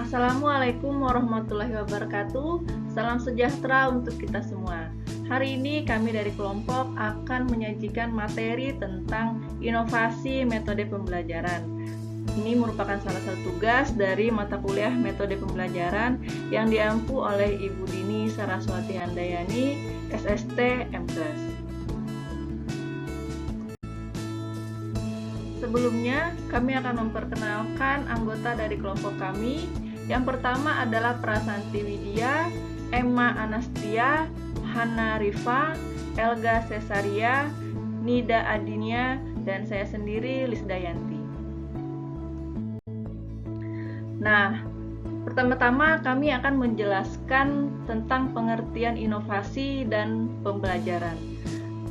Assalamualaikum warahmatullahi wabarakatuh. Salam sejahtera untuk kita semua. Hari ini kami dari kelompok akan menyajikan materi tentang inovasi metode pembelajaran. Ini merupakan salah satu tugas dari mata kuliah metode pembelajaran yang diampu oleh Ibu Dini Saraswati Handayani, SST M+. Sebelumnya, kami akan memperkenalkan anggota dari kelompok kami. Yang pertama adalah Prasanti Widya, Emma Anastia, Hana Rifa, Elga Cesaria, Nida Adinia, dan saya sendiri Lisdayanti. Nah, pertama-tama kami akan menjelaskan tentang pengertian inovasi dan pembelajaran.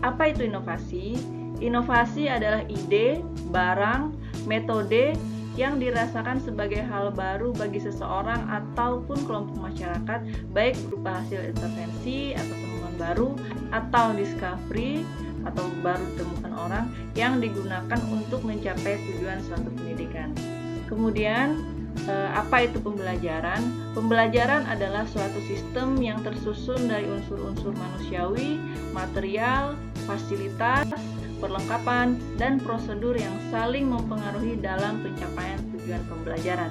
Apa itu inovasi? Inovasi adalah ide, barang, metode yang dirasakan sebagai hal baru bagi seseorang ataupun kelompok masyarakat, baik berupa hasil intervensi atau temuan baru atau discovery atau baru ditemukan orang yang digunakan untuk mencapai tujuan suatu pendidikan. Kemudian, apa itu pembelajaran? Pembelajaran adalah suatu sistem yang tersusun dari unsur-unsur manusiawi, material, fasilitas, perlengkapan, dan prosedur yang saling mempengaruhi dalam pencapaian tujuan pembelajaran.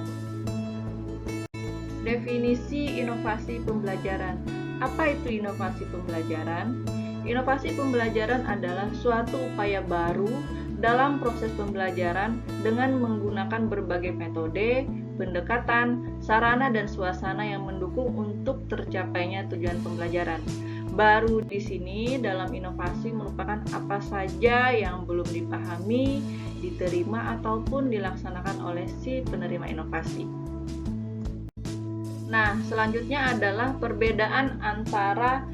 Definisi inovasi pembelajaran. Apa itu inovasi pembelajaran? Inovasi pembelajaran adalah suatu upaya baru dalam proses pembelajaran dengan menggunakan berbagai metode, pendekatan, sarana, dan suasana yang mendukung untuk tercapainya tujuan pembelajaran. Baru di sini dalam inovasi merupakan apa saja yang belum dipahami, diterima, ataupun dilaksanakan oleh si penerima inovasi. Nah, selanjutnya adalah perbedaan antara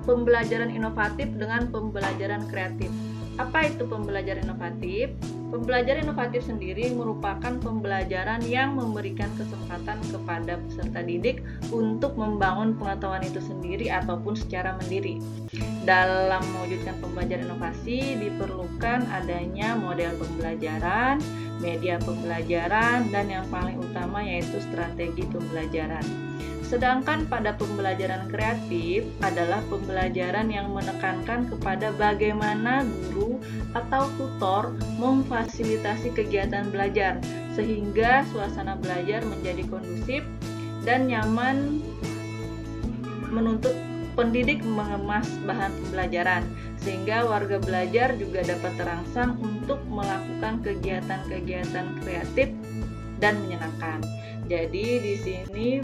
pembelajaran inovatif dengan pembelajaran kreatif. Apa itu pembelajaran inovatif? Pembelajaran inovatif sendiri merupakan pembelajaran yang memberikan kesempatan kepada peserta didik untuk membangun pengetahuan itu sendiri ataupun secara mandiri. Dalam mewujudkan pembelajaran inovasi diperlukan adanya model pembelajaran, media pembelajaran, dan yang paling utama yaitu strategi pembelajaran. Sedangkan pada pembelajaran kreatif adalah pembelajaran yang menekankan kepada bagaimana guru atau tutor memfasilitasi kegiatan belajar sehingga suasana belajar menjadi kondusif dan nyaman, menuntut pendidik mengemas bahan pembelajaran sehingga warga belajar juga dapat terangsang untuk melakukan kegiatan-kegiatan kreatif dan menyenangkan. Jadi di sini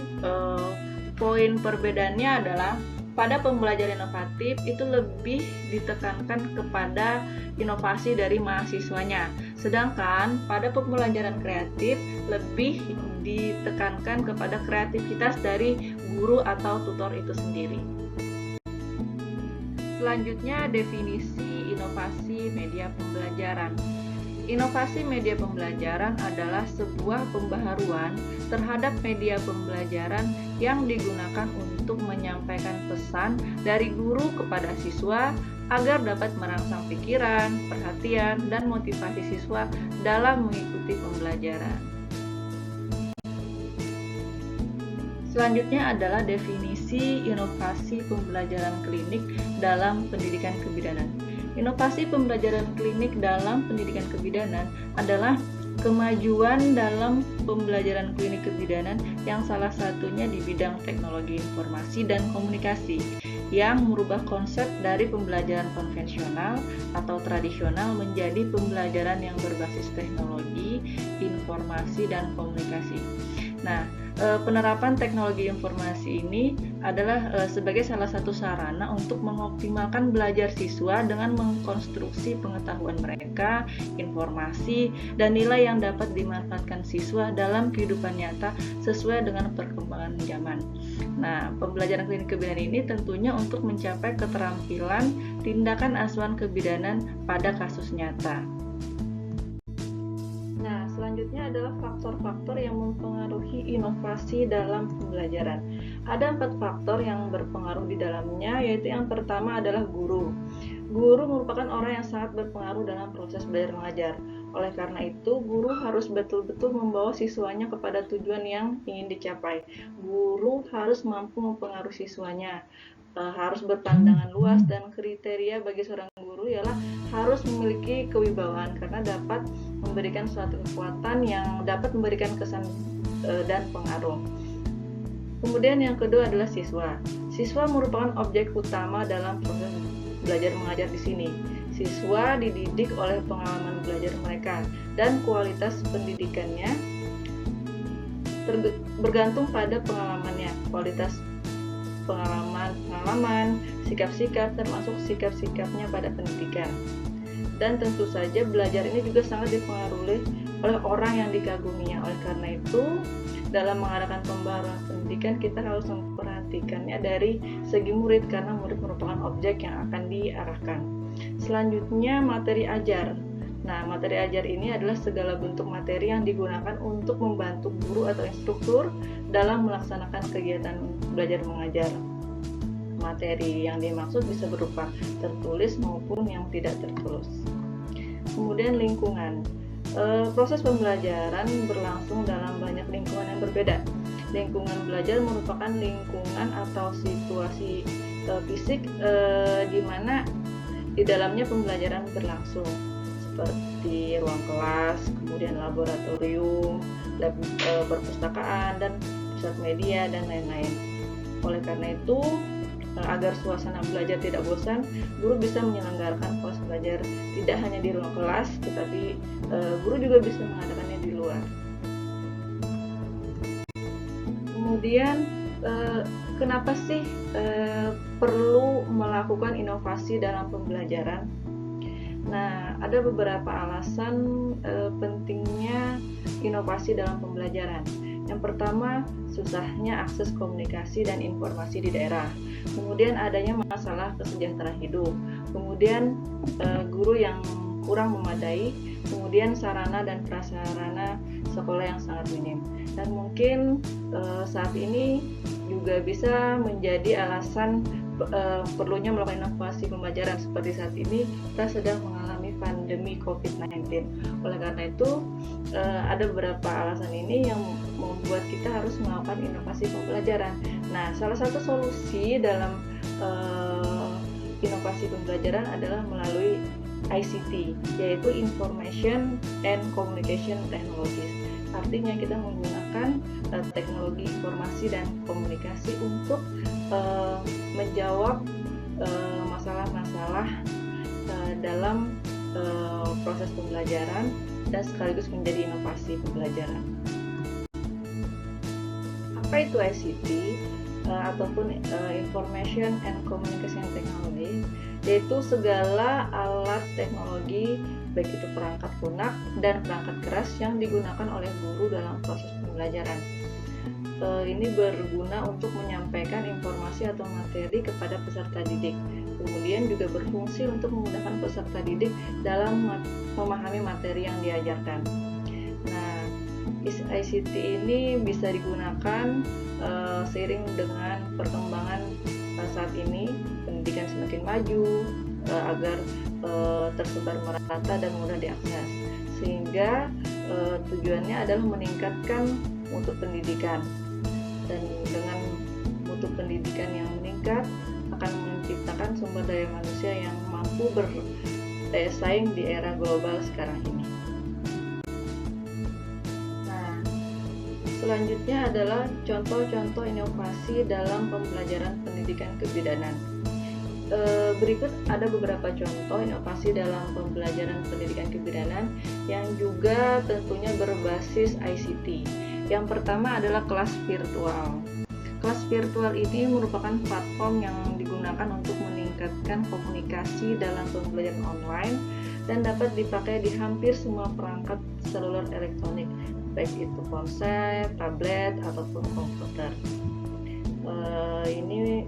poin perbedaannya adalah pada pembelajaran inovatif itu lebih ditekankan kepada inovasi dari mahasiswanya. Sedangkan pada pembelajaran kreatif lebih ditekankan kepada kreativitas dari guru atau tutor itu sendiri. Selanjutnya definisi inovasi media pembelajaran. Inovasi media pembelajaran adalah sebuah pembaharuan terhadap media pembelajaran yang digunakan untuk menyampaikan pesan dari guru kepada siswa agar dapat merangsang pikiran, perhatian, dan motivasi siswa dalam mengikuti pembelajaran. Selanjutnya adalah definisi inovasi pembelajaran klinik dalam pendidikan kebidanan. Inovasi pembelajaran klinik dalam pendidikan kebidanan adalah kemajuan dalam pembelajaran klinik kebidanan yang salah satunya di bidang teknologi informasi dan komunikasi yang merubah konsep dari pembelajaran konvensional atau tradisional menjadi pembelajaran yang berbasis teknologi, informasi, dan komunikasi. Nah, penerapan teknologi informasi ini adalah sebagai salah satu sarana untuk mengoptimalkan belajar siswa dengan mengkonstruksi pengetahuan mereka, informasi, dan nilai yang dapat dimanfaatkan siswa dalam kehidupan nyata sesuai dengan perkembangan zaman. Nah, pembelajaran klinik kebidanan ini tentunya untuk mencapai keterampilan tindakan asuhan kebidanan pada kasus nyata. Nah, selanjutnya adalah faktor-faktor yang mempengaruhi inovasi dalam pembelajaran. Ada 4 faktor yang berpengaruh di dalamnya, yaitu yang pertama adalah guru. Guru merupakan orang yang sangat berpengaruh dalam proses belajar mengajar. Oleh karena itu, guru harus betul-betul membawa siswanya kepada tujuan yang ingin dicapai. Guru harus mampu mempengaruhi siswanya, harus berpandangan luas, dan kriteria bagi seorang guru ialah harus memiliki kewibawaan karena dapat memberikan suatu kekuatan yang dapat memberikan kesan dan pengaruh. Kemudian yang kedua adalah siswa. Siswa merupakan objek utama dalam proses belajar mengajar di sini. Siswa dididik oleh pengalaman belajar mereka dan kualitas pendidikannya bergantung pada pengalamannya. Kualitas pengalaman, sikap-sikap, termasuk sikap-sikapnya pada pendidikan. Dan tentu saja belajar ini juga sangat dipengaruhi oleh orang yang dikaguminya. Oleh karena itu, dalam mengadakan pembaharuan pendidikan, kita harus memperhatikannya dari segi murid karena murid merupakan objek yang akan diarahkan. Selanjutnya, materi ajar. Nah, materi ajar ini adalah segala bentuk materi yang digunakan untuk membantu guru atau instruktur dalam melaksanakan kegiatan belajar mengajar. Materi yang dimaksud bisa berupa tertulis maupun yang tidak tertulis. Kemudian lingkungan. Proses pembelajaran berlangsung dalam banyak lingkungan yang berbeda. Lingkungan belajar merupakan lingkungan atau situasi fisik di mana di dalamnya pembelajaran berlangsung, seperti ruang kelas, kemudian laboratorium, lab perpustakaan, dan pusat media, dan lain-lain. Oleh karena itu, agar suasana belajar tidak bosan, guru bisa menyelenggarakan proses belajar tidak hanya di ruang kelas, tetapi guru juga bisa mengadakannya di luar. Kemudian, kenapa sih perlu melakukan inovasi dalam pembelajaran? Nah, ada beberapa alasan pentingnya inovasi dalam pembelajaran. Yang pertama, susahnya akses komunikasi dan informasi di daerah. Kemudian adanya masalah kesejahteraan hidup. Kemudian guru yang kurang memadai. Kemudian sarana dan prasarana sekolah yang sangat minim. Dan mungkin saat ini juga bisa menjadi alasan perlunya melakukan inovasi pembelajaran. Seperti saat ini kita sedang mengalami pandemi COVID-19. Oleh karena itu ada beberapa alasan ini yang membuat kita harus melakukan inovasi pembelajaran. Nah, salah satu solusi dalam inovasi pembelajaran adalah melalui ICT, yaitu Information and Communication Technologies. Artinya kita menggunakan teknologi informasi dan komunikasi untuk menjawab masalah-masalah dalam proses pembelajaran dan sekaligus menjadi inovasi pembelajaran. Apa itu ICT ataupun Information and Communication Technology? Yaitu segala alat teknologi, baik itu perangkat lunak dan perangkat keras yang digunakan oleh guru dalam proses pembelajaran. Ini berguna untuk menyampaikan informasi atau materi kepada peserta didik. Kemudian juga berfungsi untuk memudahkan peserta didik dalam memahami materi yang diajarkan. Nah, ICT ini bisa digunakan seiring dengan perkembangan saat ini, pendidikan semakin maju agar tersebar merata dan mudah diakses, sehingga tujuannya adalah meningkatkan mutu pendidikan. Dan dengan mutu pendidikan yang meningkat akan menciptakan sumber daya manusia yang mampu berdaya saing di era global sekarang ini. Nah, selanjutnya adalah contoh-contoh inovasi dalam pembelajaran pendidikan kebidanan. Berikut ada beberapa contoh inovasi dalam pembelajaran pendidikan kebidanan yang juga tentunya berbasis ICT. Yang pertama adalah kelas virtual. Kelas virtual ini merupakan platform yang digunakan untuk meningkatkan komunikasi dalam pembelajaran online dan dapat dipakai di hampir semua perangkat seluler elektronik, baik itu ponsel, tablet, ataupun komputer. Ini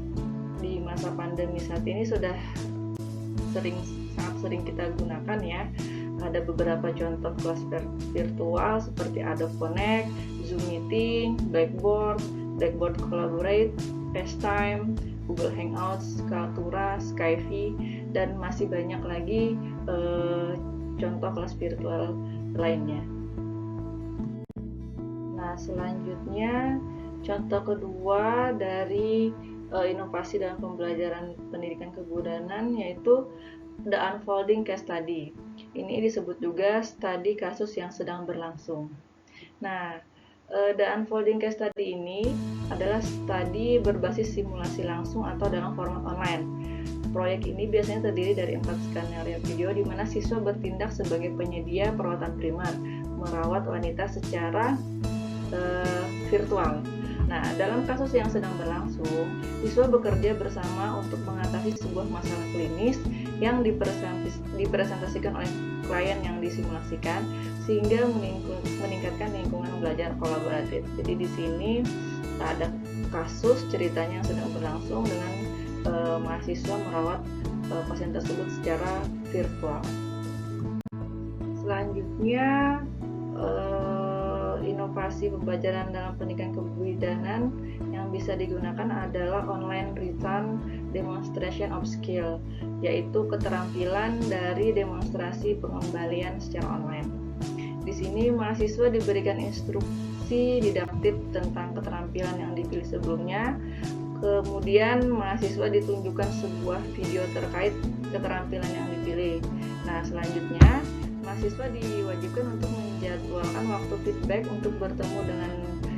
di masa pandemi saat ini sudah sangat sering kita gunakan ya. Ada beberapa contoh kelas virtual seperti Adobe Connect, Zoom Meeting, Blackboard Collaborate, FaceTime, Google Hangouts, Kaltura, Skype, dan masih banyak lagi contoh kelas virtual lainnya. Nah, selanjutnya contoh kedua dari inovasi dalam pembelajaran pendidikan kegudanan yaitu the unfolding case study. Ini disebut juga studi kasus yang sedang berlangsung. Nah, the unfolding case study ini adalah studi berbasis simulasi langsung atau dalam format online. Proyek ini biasanya terdiri dari 4 skenario video di mana siswa bertindak sebagai penyedia perawatan primer, merawat wanita secara virtual. Nah, dalam kasus yang sedang berlangsung, siswa bekerja bersama untuk mengatasi sebuah masalah klinis yang dipresentasikan oleh klien yang disimulasikan sehingga meningkatkan lingkungan belajar kolaboratif. Jadi di sini ada kasus ceritanya yang sedang berlangsung dengan mahasiswa merawat pasien tersebut secara virtual. Selanjutnya inovasi pembelajaran dalam pendidikan kebidanan yang bisa digunakan adalah online written demonstration of skill, yaitu keterampilan dari demonstrasi pengembalian secara online. Di sini mahasiswa diberikan instruksi didaktif tentang keterampilan yang dipilih sebelumnya. Kemudian mahasiswa ditunjukkan sebuah video terkait keterampilan yang dipilih. Nah, selanjutnya mahasiswa diwajibkan untuk menjadwalkan waktu feedback untuk bertemu dengan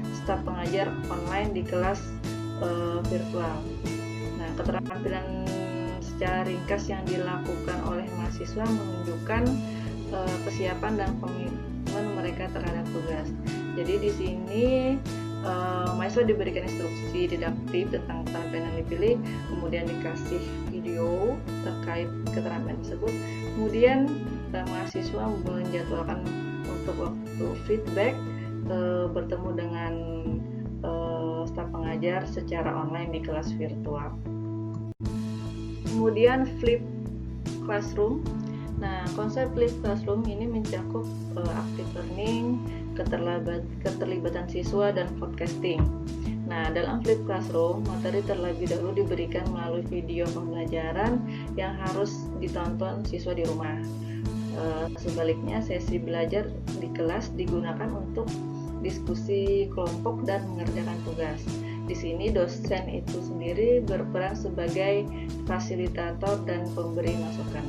staf pengajar online di kelas virtual. Nah, keterampilan secara ringkas yang dilakukan oleh mahasiswa menunjukkan kesiapan dan komitmen mereka terhadap tugas. Jadi di sini mahasiswa diberikan instruksi didaktif tentang keterampilan yang dipilih, kemudian dikasih video terkait keterampilan tersebut, kemudian mahasiswa menjadwalkan untuk waktu feedback bertemu dengan staf pengajar secara online di kelas virtual. Kemudian flip classroom. Nah, konsep flip classroom ini mencakup active learning, keterlibatan siswa, dan podcasting. Nah, dalam flip classroom, materi terlebih dahulu diberikan melalui video pembelajaran yang harus ditonton siswa di rumah. Sebaliknya, sesi belajar di kelas digunakan untuk diskusi kelompok dan mengerjakan tugas. Di sini dosen itu sendiri berperan sebagai fasilitator dan pemberi masukan.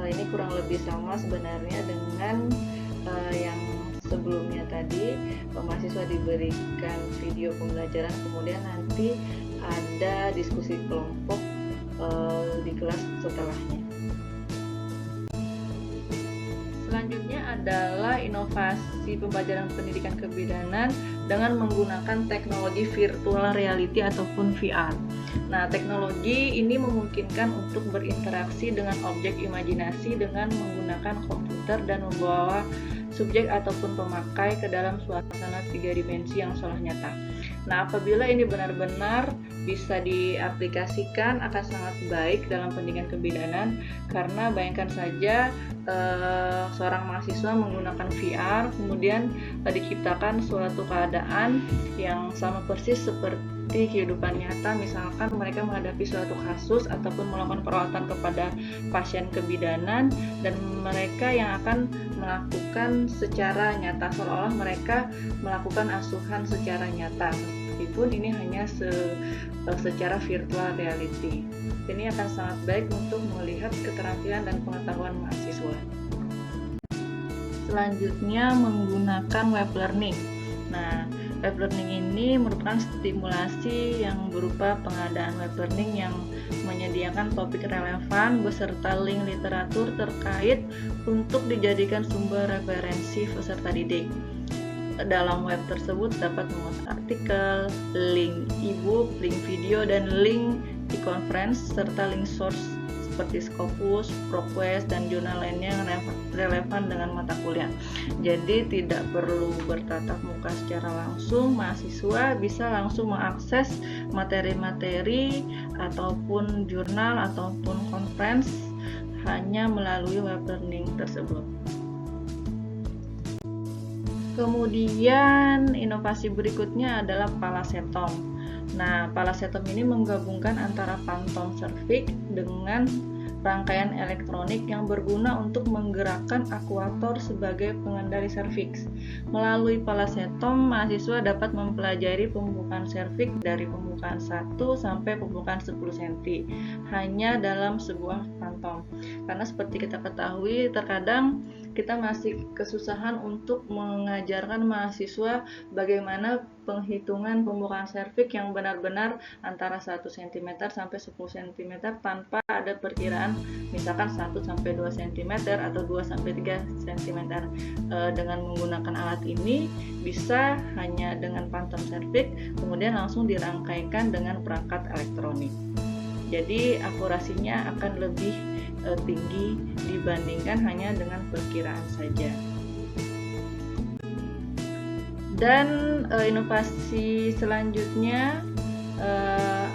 Ini kurang lebih sama sebenarnya dengan yang sebelumnya tadi. Mahasiswa diberikan video pembelajaran, kemudian nanti ada diskusi kelompok di kelas setelahnya. Selanjutnya adalah inovasi pembelajaran pendidikan kebidanan dengan menggunakan teknologi virtual reality ataupun VR. Nah, teknologi ini memungkinkan untuk berinteraksi dengan objek imajinasi dengan menggunakan komputer dan membawa subjek ataupun pemakai ke dalam suasana 3 dimensi yang seolah nyata. Nah, apabila ini benar-benar bisa diaplikasikan akan sangat baik dalam pendidikan kebidanan, karena bayangkan saja seorang mahasiswa menggunakan VR, kemudian diciptakan suatu keadaan yang sama persis seperti kehidupan nyata. Misalkan mereka menghadapi suatu kasus ataupun melakukan perawatan kepada pasien kebidanan, dan mereka yang akan melakukan secara nyata, seolah-olah mereka melakukan asuhan secara nyata, meskipun ini hanya secara virtual reality. Ini akan sangat baik untuk melihat keterampilan dan pengetahuan mahasiswa. Selanjutnya menggunakan web learning. Nah, web learning ini merupakan stimulasi yang berupa pengadaan web learning yang menyediakan topik relevan beserta link literatur terkait untuk dijadikan sumber referensi peserta didik. Dalam web tersebut dapat memuat artikel, link e-book, link video, dan link e-conference, serta link source seperti Scopus, ProQuest, dan jurnal lainnya yang relevan dengan mata kuliah. Jadi tidak perlu bertatap muka secara langsung, mahasiswa bisa langsung mengakses materi-materi ataupun jurnal ataupun conference hanya melalui web learning tersebut. Kemudian inovasi berikutnya adalah Palasetom. Nah, Palasetom ini menggabungkan antara Phantom Service dengan rangkaian elektronik yang berguna untuk menggerakkan akuator sebagai pengendali serviks. Melalui palasetom, mahasiswa dapat mempelajari pembukaan serviks dari pembukaan 1 sampai pembukaan 10 cm hanya dalam sebuah pantom. Karena seperti kita ketahui, terkadang kita masih kesusahan untuk mengajarkan mahasiswa bagaimana penghitungan pembukaan serviks yang benar-benar antara 1 cm sampai 10 cm tanpa ada perkiraan misalkan 1 sampai 2 cm atau 2 sampai 3 cm. Dengan menggunakan alat ini bisa hanya dengan pantom serviks kemudian langsung dirangkaikan dengan perangkat elektronik. Jadi akurasinya akan lebih tinggi dibandingkan hanya dengan perkiraan saja. Dan inovasi selanjutnya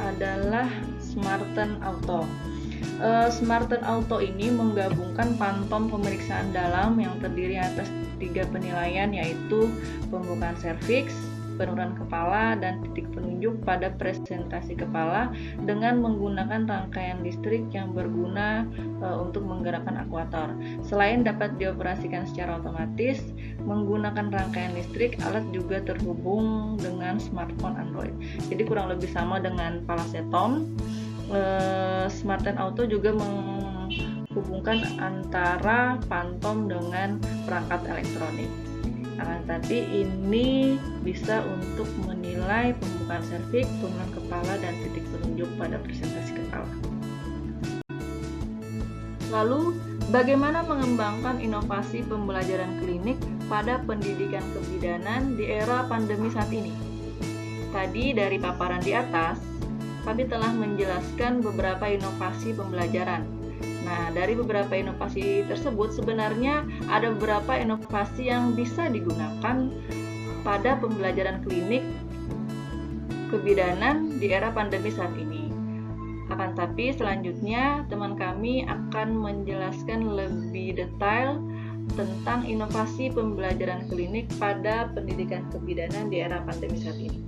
adalah Smarten Auto. Smarten Auto ini menggabungkan pantom pemeriksaan dalam yang terdiri atas 3 penilaian, yaitu pembukaan serviks, penurunan kepala, dan titik penunjuk pada presentasi kepala dengan menggunakan rangkaian listrik yang berguna untuk menggerakkan akuator. Selain dapat dioperasikan secara otomatis menggunakan rangkaian listrik, alat juga terhubung dengan smartphone Android. Jadi kurang lebih sama dengan palasetom. Smarten Auto juga menghubungkan antara pantom dengan perangkat elektronik. Tapi ini bisa untuk menilai pembukaan serviks, penurunan kepala, dan titik penunjuk pada presentasi kepala. Lalu, bagaimana mengembangkan inovasi pembelajaran klinik pada pendidikan kebidanan di era pandemi saat ini? Tadi dari paparan di atas, kami telah menjelaskan beberapa inovasi pembelajaran. Nah, dari beberapa inovasi tersebut sebenarnya ada beberapa inovasi yang bisa digunakan pada pembelajaran klinik kebidanan di era pandemi saat ini. Akan tapi selanjutnya teman kami akan menjelaskan lebih detail tentang inovasi pembelajaran klinik pada pendidikan kebidanan di era pandemi saat ini.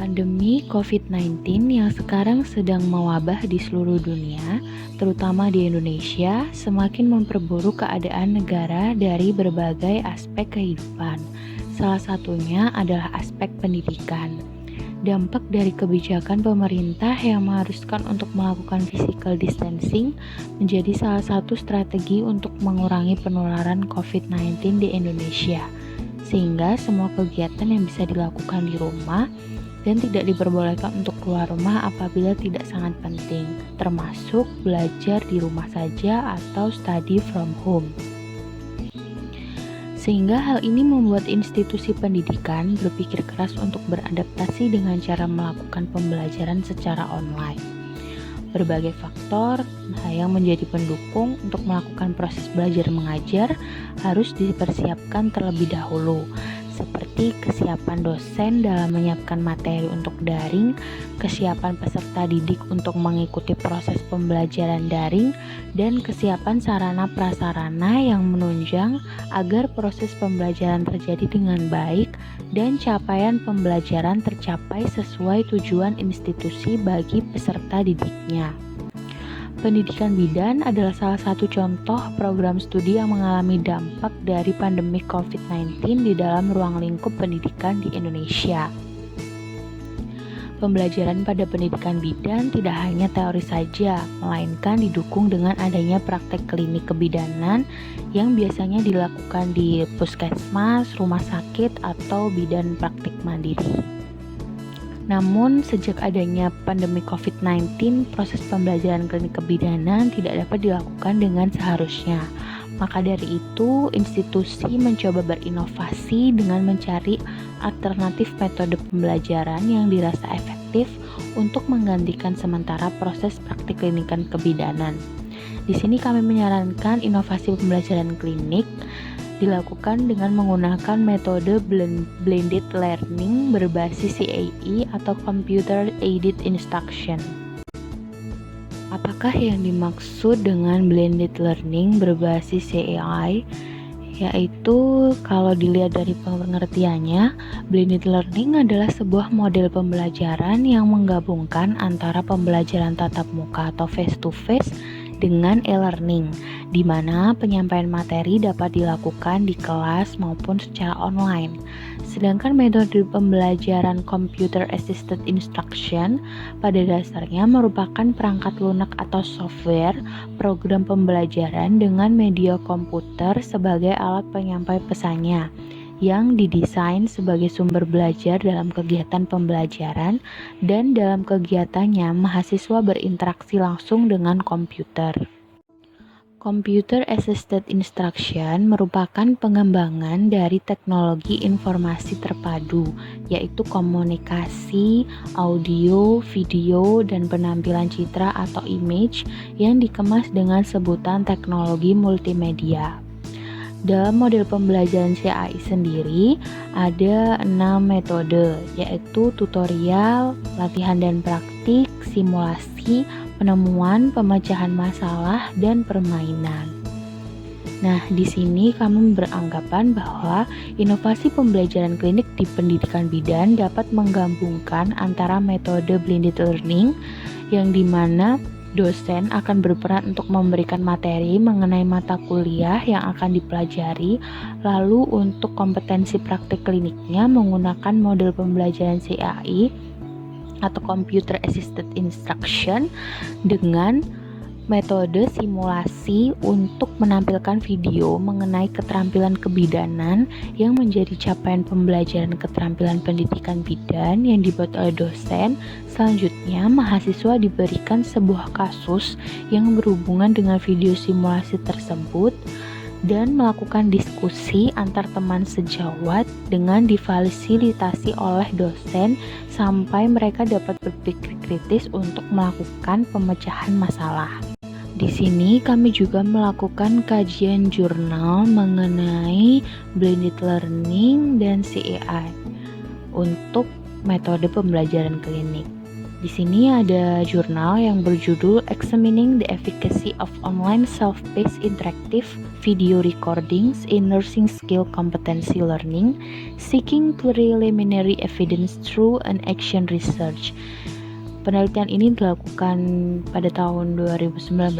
Pandemi COVID-19 yang sekarang sedang mewabah di seluruh dunia, terutama di Indonesia, semakin memperburuk keadaan negara dari berbagai aspek kehidupan. Salah satunya adalah aspek pendidikan. Dampak dari kebijakan pemerintah yang mengharuskan untuk melakukan physical distancing menjadi salah satu strategi untuk mengurangi penularan COVID-19 di Indonesia, sehingga semua kegiatan yang bisa dilakukan di rumah dan tidak diperbolehkan untuk keluar rumah apabila tidak sangat penting, termasuk belajar di rumah saja atau study from home. Sehingga hal ini membuat institusi pendidikan berpikir keras untuk beradaptasi dengan cara melakukan pembelajaran secara online. Berbagai faktor yang menjadi pendukung untuk melakukan proses belajar mengajar harus dipersiapkan terlebih dahulu, seperti kesiapan dosen dalam menyiapkan materi untuk daring, kesiapan peserta didik untuk mengikuti proses pembelajaran daring, dan kesiapan sarana prasarana yang menunjang agar proses pembelajaran terjadi dengan baik dan capaian pembelajaran tercapai sesuai tujuan institusi bagi peserta didiknya. Pendidikan bidan adalah salah satu contoh program studi yang mengalami dampak dari pandemi COVID-19 di dalam ruang lingkup pendidikan di Indonesia. Pembelajaran pada pendidikan bidan tidak hanya teori saja, melainkan didukung dengan adanya praktek klinik kebidanan yang biasanya dilakukan di puskesmas, rumah sakit, atau bidan praktik mandiri. Namun, sejak adanya pandemi COVID-19, proses pembelajaran klinik kebidanan tidak dapat dilakukan dengan seharusnya. Maka dari itu, institusi mencoba berinovasi dengan mencari alternatif metode pembelajaran yang dirasa efektif untuk menggantikan sementara proses praktik klinikan kebidanan. Di sini kami menyarankan inovasi pembelajaran klinik dilakukan dengan menggunakan metode blended learning berbasis CAI atau Computer Aided Instruction. Apakah yang dimaksud dengan blended learning berbasis CAI? yaitu kalau dilihat dari pengertiannya, blended learning adalah sebuah model pembelajaran yang menggabungkan antara pembelajaran tatap muka atau face-to-face dengan e-learning, di mana penyampaian materi dapat dilakukan di kelas maupun secara online. Sedangkan metode pembelajaran computer assisted instruction pada dasarnya merupakan perangkat lunak atau software program pembelajaran dengan media komputer sebagai alat penyampai pesannya yang didesain sebagai sumber belajar dalam kegiatan pembelajaran, dan dalam kegiatannya mahasiswa berinteraksi langsung dengan komputer. Computer Assisted Instruction merupakan pengembangan dari teknologi informasi terpadu, yaitu komunikasi, audio, video, dan penampilan citra atau image yang dikemas dengan sebutan teknologi multimedia. Dalam model pembelajaran CAI sendiri ada 6 metode, yaitu tutorial, latihan dan praktik, simulasi, penemuan, pemecahan masalah, dan permainan. Nah, di sini kami beranggapan bahwa inovasi pembelajaran klinik di pendidikan bidan dapat menggabungkan antara metode blended learning yang dimana dosen akan berperan untuk memberikan materi mengenai mata kuliah yang akan dipelajari, lalu untuk kompetensi praktik kliniknya menggunakan model pembelajaran CAI atau Computer Assisted Instruction dengan metode simulasi untuk menampilkan video mengenai keterampilan kebidanan yang menjadi capaian pembelajaran keterampilan pendidikan bidan yang dibuat oleh dosen. Selanjutnya, mahasiswa diberikan sebuah kasus yang berhubungan dengan video simulasi tersebut dan melakukan diskusi antar teman sejawat dengan difasilitasi oleh dosen sampai mereka dapat berpikir kritis untuk melakukan pemecahan masalah. Di sini kami juga melakukan kajian jurnal mengenai blended learning dan CAI untuk metode pembelajaran klinik. Di sini ada jurnal yang berjudul Examining the Efficacy of Online Self-Paced Interactive Video Recordings in Nursing Skill Competency Learning, Seeking Preliminary Evidence Through an Action Research. Penelitian ini dilakukan pada tahun 2019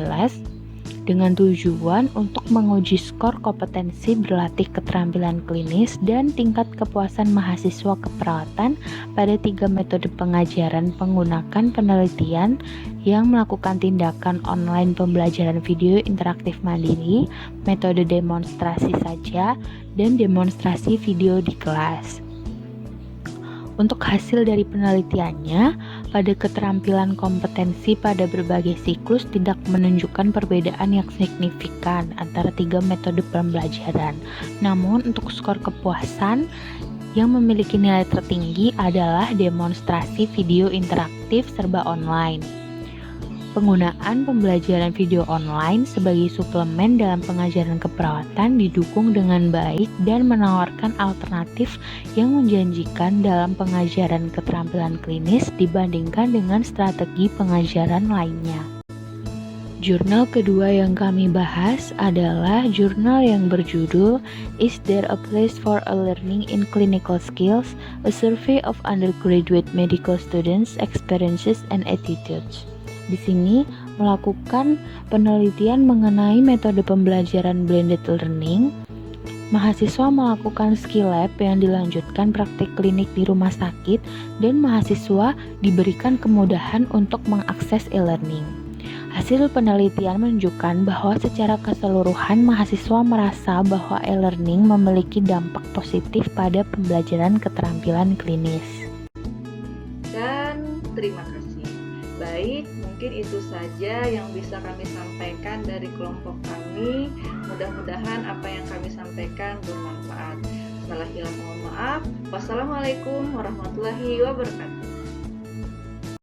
dengan tujuan untuk menguji skor kompetensi berlatih keterampilan klinis dan tingkat kepuasan mahasiswa keperawatan pada 3 metode pengajaran menggunakan penelitian yang melakukan tindakan online pembelajaran video interaktif mandiri, metode demonstrasi saja, dan demonstrasi video di kelas. Untuk hasil dari penelitiannya, pada keterampilan kompetensi pada berbagai siklus tidak menunjukkan perbedaan yang signifikan antara 3 metode pembelajaran. Namun untuk skor kepuasan yang memiliki nilai tertinggi adalah demonstrasi video interaktif serba online. Penggunaan pembelajaran video online sebagai suplemen dalam pengajaran keperawatan didukung dengan baik dan menawarkan alternatif yang menjanjikan dalam pengajaran keterampilan klinis dibandingkan dengan strategi pengajaran lainnya. Jurnal kedua yang kami bahas adalah jurnal yang berjudul Is There a Place for a Learning in Clinical Skills? A Survey of Undergraduate Medical Students' Experiences and Attitudes. Di sini melakukan penelitian mengenai metode pembelajaran blended learning. Mahasiswa melakukan skill lab yang dilanjutkan praktik klinik di rumah sakit dan mahasiswa diberikan kemudahan untuk mengakses e-learning. Hasil penelitian menunjukkan bahwa secara keseluruhan mahasiswa merasa bahwa e-learning memiliki dampak positif pada pembelajaran keterampilan klinis. Dan terima kasih. Baik, mungkin itu saja yang bisa kami sampaikan dari kelompok kami. Mudah-mudahan apa yang kami sampaikan bermanfaat. Salah hilaf mohon maaf. Wassalamualaikum warahmatullahi wabarakatuh.